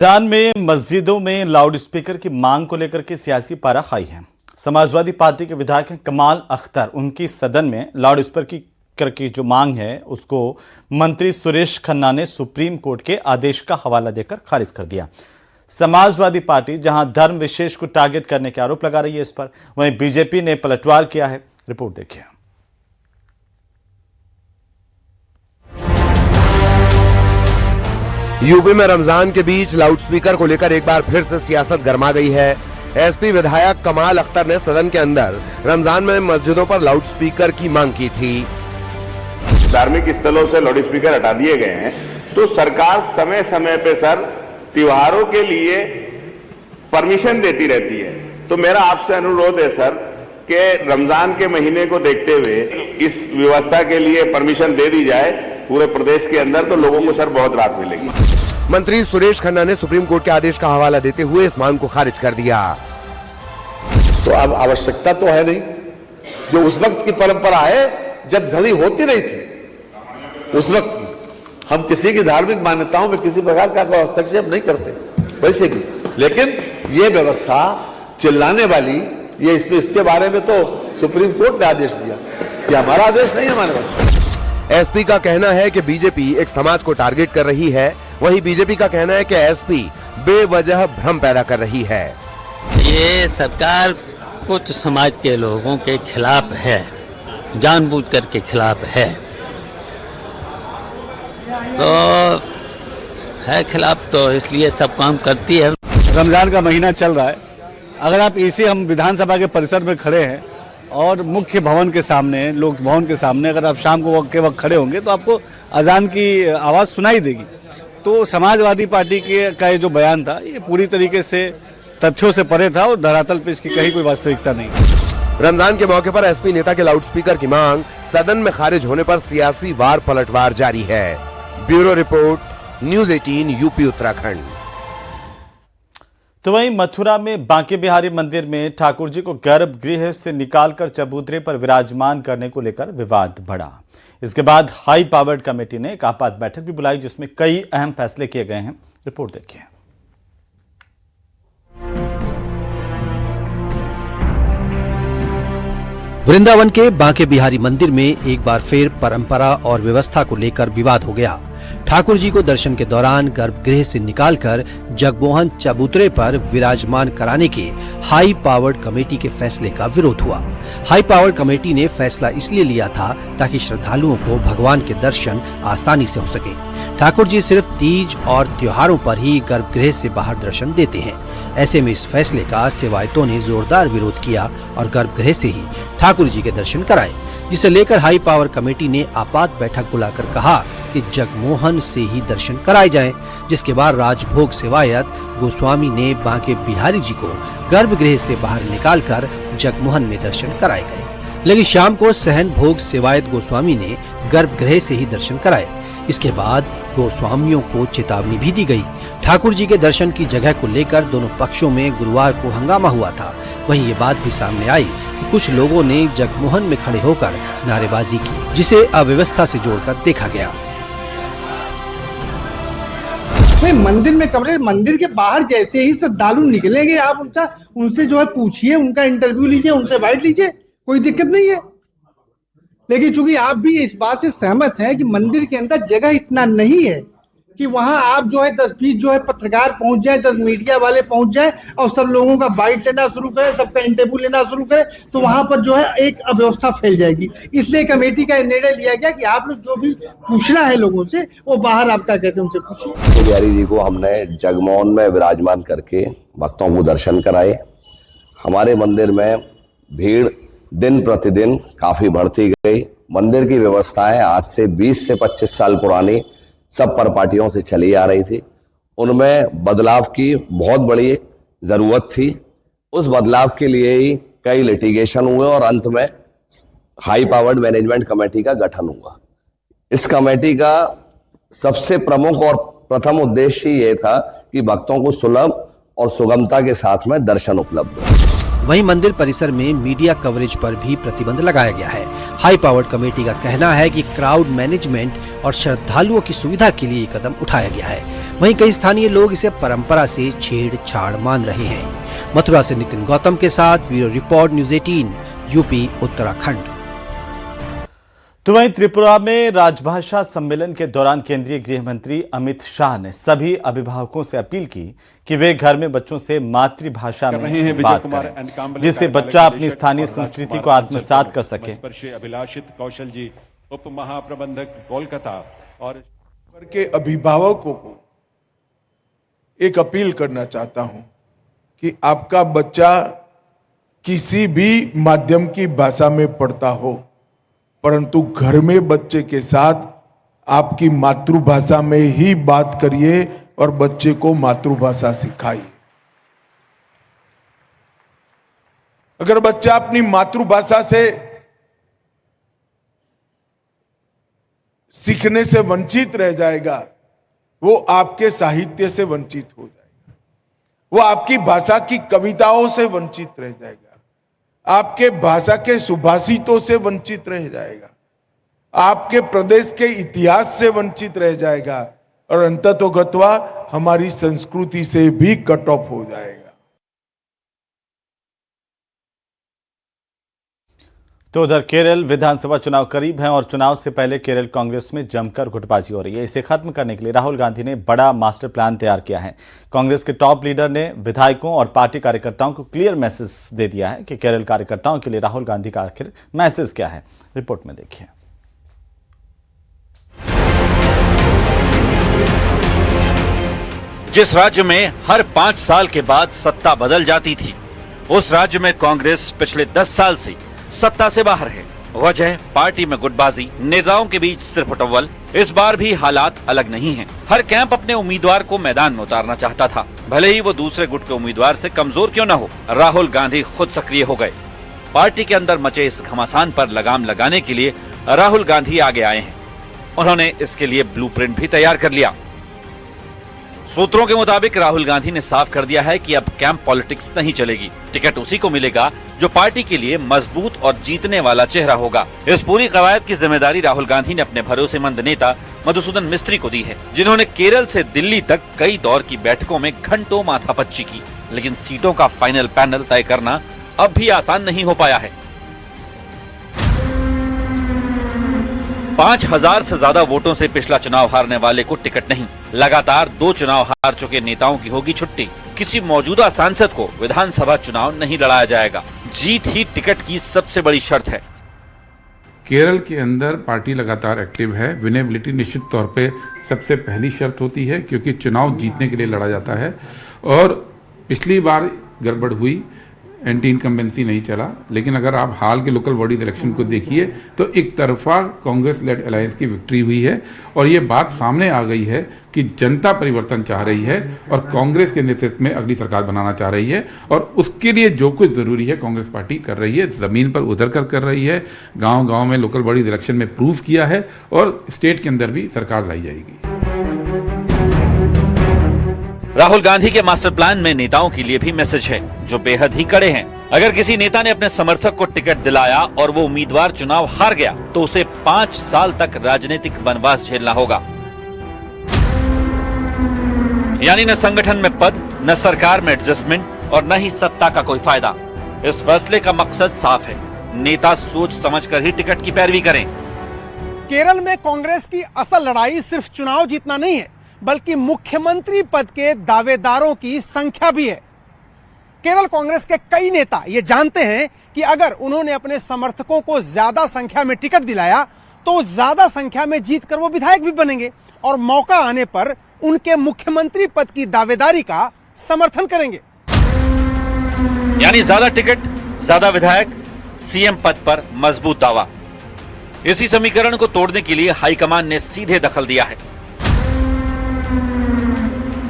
रमजान में मस्जिदों में लाउड स्पीकर की मांग को लेकर के सियासी पारा हाई है। समाजवादी पार्टी के विधायक कमाल अख्तर, उनकी सदन में लाउड स्पीकर की जो मांग है उसको मंत्री सुरेश खन्ना ने सुप्रीम कोर्ट के आदेश का हवाला देकर खारिज कर दिया। समाजवादी पार्टी जहां धर्म विशेष को टारगेट करने के आरोप लगा रही है इस पर, वहीं बीजेपी ने पलटवार किया है। रिपोर्ट देखिए। यूपी में रमजान के बीच लाउडस्पीकर को लेकर एक बार फिर से सियासत गर्मा गई है। एसपी विधायक कमाल अख्तर ने सदन के अंदर रमजान में मस्जिदों पर लाउडस्पीकर की मांग की थी। धार्मिक स्थलों से लाउडस्पीकर हटा दिए गए हैं तो सरकार समय समय पे सर त्योहारों के लिए परमिशन देती रहती है। तो मेरा आपसे अनुरोध है सर कि रमजान के महीने को देखते हुए इस व्यवस्था के लिए परमिशन दे दी जाए पूरे प्रदेश के अंदर, तो लोगों को सर बहुत राहत मिलेगी। मंत्री सुरेश खन्ना ने सुप्रीम कोर्ट के आदेश का हवाला देते हुए इस मांग को खारिज कर दिया। तो अब आवश्यकता तो है नहीं, जो उस वक्त की परंपरा है जब घड़ी होती रही थी उस वक्त हम किसी की धार्मिक मान्यताओं में किसी प्रकार का कोई हस्तक्षेप नहीं करते वैसे भी, लेकिन ये व्यवस्था चिल्लाने वाली ये इसके बारे में तो सुप्रीम कोर्ट ने आदेश दिया, ये हमारा आदेश नहीं है हमारे पास। एसपी का कहना है कि बीजेपी एक समाज को टारगेट कर रही है, वहीं बीजेपी का कहना है कि एसपी बेवजह भ्रम पैदा कर रही है। ये सरकार कुछ समाज के लोगों के खिलाफ है, जानबूझकर के खिलाफ है, तो है खिलाफ, तो इसलिए सब काम करती है। रमजान का महीना चल रहा है, अगर आप इसी हम विधानसभा के परिसर में खड़े हैं और मुख्य भवन के सामने, लोक भवन के सामने अगर आप शाम को के वक्त खड़े होंगे तो आपको अजान की आवाज़ सुनाई देगी। तो समाजवादी पार्टी का ये जो बयान था ये पूरी तरीके से तथ्यों से परे था और धरातल पे इसकी कहीं कोई वास्तविकता नहीं। रमजान के मौके पर एसपी नेता के लाउडस्पीकर की मांग सदन में खारिज होने पर सियासी वार पलटवार जारी है। Bureau report, news 18 UP Uttarakhand. तो वहीं मथुरा में बांके बिहारी मंदिर में ठाकुर जी को गर्भगृह से निकालकर चबूतरे पर विराजमान करने को लेकर विवाद बढ़ा। इसके बाद हाई पावर्ड कमेटी ने एक आपात बैठक भी बुलाई जिसमें कई अहम फैसले किए गए हैं। रिपोर्ट देखिए। वृंदावन के बांके बिहारी मंदिर में एक बार फिर परंपरा और व्यवस्था को लेकर विवाद हो गया। ठाकुर जी को दर्शन के दौरान गर्भगृह से निकालकर जगमोहन चबूतरे पर विराजमान कराने के हाई पावर्ड कमेटी के फैसले का विरोध हुआ। हाई पावर्ड कमेटी ने फैसला इसलिए लिया था ताकि श्रद्धालुओं को भगवान के दर्शन आसानी से हो सके। ठाकुर जी सिर्फ तीज और त्योहारों पर ही गर्भगृह से बाहर दर्शन देते हैं। ऐसे में इस फैसले का सेवायतों ने जोरदार विरोध किया और गर्भगृह से ही ठाकुर जी के दर्शन कराए, जिसे लेकर हाई पावर कमेटी ने आपात बैठक बुलाकर कहा कि जगमोहन से ही दर्शन कराए जाएं, जिसके बाद राजभोग सेवायत गोस्वामी ने बांके बिहारी जी को गर्भगृह से बाहर निकालकर जगमोहन में दर्शन कराए गए। लेकिन शाम को सहन भोग सेवायत गोस्वामी ने गर्भगृह से ही दर्शन कराए। इसके बाद गोस्वामियों को चेतावनी भी दी गई। ठाकुर जी के दर्शन की जगह को लेकर दोनों पक्षों में गुरुवार को हंगामा हुआ था। वहीं ये बात भी सामने आई कि कुछ लोगों ने जगमोहन में खड़े होकर नारेबाजी की, जिसे अव्यवस्था से जोड़कर देखा गया। मंदिर में कमरे, मंदिर के बाहर जैसे ही श्रद्धालु निकलेंगे आप उनसे जो है पूछिए, उनका इंटरव्यू लीजिए, उनसे बाइट लीजिए, कोई दिक्कत नहीं है। लेकिन चूंकि आप भी इस बात से सहमत हैं कि मंदिर के अंदर जगह इतना नहीं है कि वहां आप जो है 10-20 जो है पत्रकार पहुंच जाए, 10 मीडिया वाले पहुंच जाए और सब लोगों का बाइट लेना शुरू करें, सबका इंटरव्यू लेना शुरू करें, तो वहां पर जो है एक अव्यवस्था फैल जाएगी। इसलिए कमेटी का निर्णय लिया गया कि आप लोग जो भी पूछना है लोगों से वो बाहर आप क्या कहते हैं उनसे पूछिए। बिहारी जी को हमने जगमोहन में विराजमान करके भक्तों को दर्शन कराए। हमारे मंदिर में भीड़ दिन प्रतिदिन काफी बढ़ती गई। मंदिर की व्यवस्थाएं आज से 20 से 25 साल पुरानी सब परपाटियों से चली आ रही थी, उनमें बदलाव की बहुत बड़ी जरूरत थी। उस बदलाव के लिए ही कई लिटिगेशन हुए और अंत में हाई पावर्ड मैनेजमेंट कमेटी का गठन हुआ। इस कमेटी का सबसे प्रमुख और प्रथम उद्देश्य ये था कि भक्तों को सुलभ और सुगमता के साथ में दर्शन उपलब्ध हो। वहीं मंदिर परिसर में मीडिया कवरेज पर भी प्रतिबंध लगाया गया है। हाई पावर्ड कमेटी का कहना है कि क्राउड मैनेजमेंट और श्रद्धालुओं की सुविधा के लिए कदम उठाया गया है। वहीं कई स्थानीय लोग इसे परंपरा से छेड़छाड़ मान रहे हैं। मथुरा से नितिन गौतम के साथ bureau report, news 18, UP Uttarakhand. तो वहीं त्रिपुरा में राजभाषा सम्मेलन के दौरान केंद्रीय गृह मंत्री अमित शाह ने सभी अभिभावकों से अपील की कि वे घर में बच्चों से मातृभाषा में बात करें, जिससे बच्चा अपनी स्थानीय संस्कृति को आत्मसात कर सके। अभिलाषित कौशल जी, उप महाप्रबंधक कोलकाता, और के अभिभावकों को एक अपील करना चाहता हूं कि आपका बच्चा किसी भी माध्यम की भाषा में पढ़ता हो, परंतु घर में बच्चे के साथ आपकी मातृभाषा में ही बात करिए और बच्चे को मातृभाषा सिखाइए। अगर बच्चा अपनी मातृभाषा से सीखने से वंचित रह जाएगा, वो आपके साहित्य से वंचित हो जाएगा, वो आपकी भाषा की कविताओं से वंचित रह जाएगा, आपके भाषा के सुभाषितों से वंचित रह जाएगा, आपके प्रदेश के इतिहास से वंचित रह जाएगा और अंततोगत्वा हमारी संस्कृति से भी कट ऑफ हो जाएगा। तो उधर केरल विधानसभा चुनाव करीब हैं और चुनाव से पहले केरल कांग्रेस में जमकर गुटबाजी हो रही है। इसे खत्म करने के लिए राहुल गांधी ने बड़ा मास्टर प्लान तैयार किया है। कांग्रेस के टॉप लीडर ने विधायकों और पार्टी कार्यकर्ताओं को क्लियर मैसेज दे दिया है कि केरल कार्यकर्ताओं के लिए राहुल गांधी का आखिर मैसेज क्या है। रिपोर्ट में देखिए। जिस राज्य में हर 5 साल के बाद सत्ता बदल जाती थी, उस राज्य में कांग्रेस पिछले 10 साल से सत्ता से बाहर है। वजह पार्टी में गुटबाजी, नेताओं के बीच सिर्फ उटव्वल। इस बार भी हालात अलग नहीं हैं। हर कैंप अपने उम्मीदवार को मैदान में उतारना चाहता था, भले ही वो दूसरे गुट के उम्मीदवार से कमजोर क्यों न हो। राहुल गांधी खुद सक्रिय हो गए। पार्टी के अंदर मचे इस घमासान पर लगाम लगाने के लिए राहुल गांधी आगे आए हैं। उन्होंने इसके लिए ब्लूप्रिंट भी तैयार कर लिया। सूत्रों के मुताबिक राहुल गांधी ने साफ कर दिया है कि अब कैंप पॉलिटिक्स नहीं चलेगी। टिकट उसी को मिलेगा जो पार्टी के लिए मजबूत और जीतने वाला चेहरा होगा। इस पूरी कवायद की जिम्मेदारी राहुल गांधी ने अपने भरोसेमंद नेता मधुसूदन मिस्त्री को दी है, जिन्होंने केरल से दिल्ली तक कई दौर की बैठकों में घंटों माथापच्ची की, लेकिन सीटों का फाइनल पैनल तय करना अब भी आसान नहीं हो पाया है। 5000 से ज्यादा वोटों से पिछला चुनाव हारने वाले को टिकट नहीं। लगातार 2 चुनाव हार चुके नेताओं की होगी छुट्टी। किसी मौजूदा सांसद को विधानसभा चुनाव नहीं लड़ाया जाएगा। जीत ही टिकट की सबसे बड़ी शर्त है। केरल के अंदर पार्टी लगातार एक्टिव है। विनेबिलिटी निश्चित तौर पे सबसे पहली शर्त होती है, क्योंकि चुनाव जीतने के लिए लड़ा जाता है। और पिछली बार गड़बड़ हुई, एंटी इनकम्बेंसी नहीं चला, लेकिन अगर आप हाल के लोकल बॉडीज इलेक्शन को देखिए तो एक तरफा कांग्रेस लेड अलायंस की विक्ट्री हुई है। और ये बात सामने आ गई है कि जनता परिवर्तन चाह रही है और कांग्रेस के नेतृत्व में अगली सरकार बनाना चाह रही है। और उसके लिए जो कुछ जरूरी है कांग्रेस पार्टी कर रही है, जमीन पर उतर कर रही है। गांव-गांव में लोकल बॉडीज इलेक्शन में प्रूव किया है और स्टेट के अंदर भी सरकार लाई जाएगी। राहुल गांधी के मास्टर प्लान में नेताओं के लिए भी मैसेज है जो बेहद ही कड़े हैं। अगर किसी नेता ने अपने समर्थक को टिकट दिलाया और वो उम्मीदवार चुनाव हार गया तो उसे 5 साल तक राजनीतिक वनवास झेलना होगा। यानी न संगठन में पद, न सरकार में एडजस्टमेंट और न ही सत्ता का कोई फायदा। इस फैसले का मकसद साफ है, नेता सोच समझकर ही टिकट की पैरवी करें। केरल में कांग्रेस की असल लड़ाई सिर्फ चुनाव जीतना नहीं है, बल्कि मुख्यमंत्री पद के दावेदारों की संख्या भी है। केरल कांग्रेस के कई नेता ये जानते हैं कि अगर उन्होंने अपने समर्थकों को ज्यादा संख्या में टिकट दिलाया तो ज्यादा संख्या में जीतकर वो विधायक भी बनेंगे और मौका आने पर उनके मुख्यमंत्री पद की दावेदारी का समर्थन करेंगे। यानी ज्यादा टिकट, ज्यादा विधायक, सीएम पद पर मजबूत दावा। इसी समीकरण को तोड़ने के लिए हाईकमान ने सीधे दखल दिया है।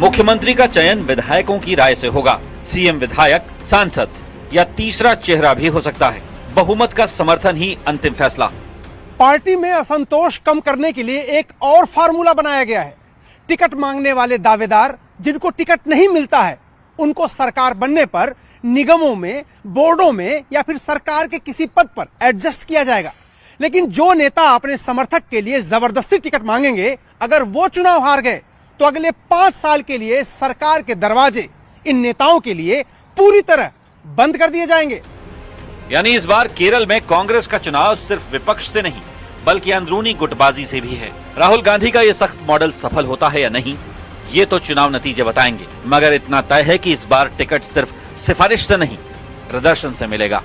मुख्यमंत्री का चयन विधायकों की राय से होगा। सीएम विधायक, सांसद या तीसरा चेहरा भी हो सकता है। बहुमत का समर्थन ही अंतिम फैसला। पार्टी में असंतोष कम करने के लिए एक और फार्मूला बनाया गया है। टिकट मांगने वाले दावेदार जिनको टिकट नहीं मिलता है उनको सरकार बनने पर निगमों में, बोर्डों में या फिर सरकार के किसी पद पर एडजस्ट किया जाएगा। लेकिन जो नेता अपने समर्थक के लिए जबरदस्ती टिकट मांगेंगे, अगर वो चुनाव हार गए तो अगले 5 साल के लिए सरकार के दरवाजे इन नेताओं के लिए पूरी तरह बंद कर दिए जाएंगे। यानी इस बार केरल में कांग्रेस का चुनाव सिर्फ विपक्ष से नहीं बल्कि अंदरूनी गुटबाजी से भी है। राहुल गांधी का ये सख्त मॉडल सफल होता है या नहीं, ये तो चुनाव नतीजे बताएंगे, मगर इतना तय है कि इस बार टिकट सिर्फ सिफारिश से नहीं, प्रदर्शन से मिलेगा।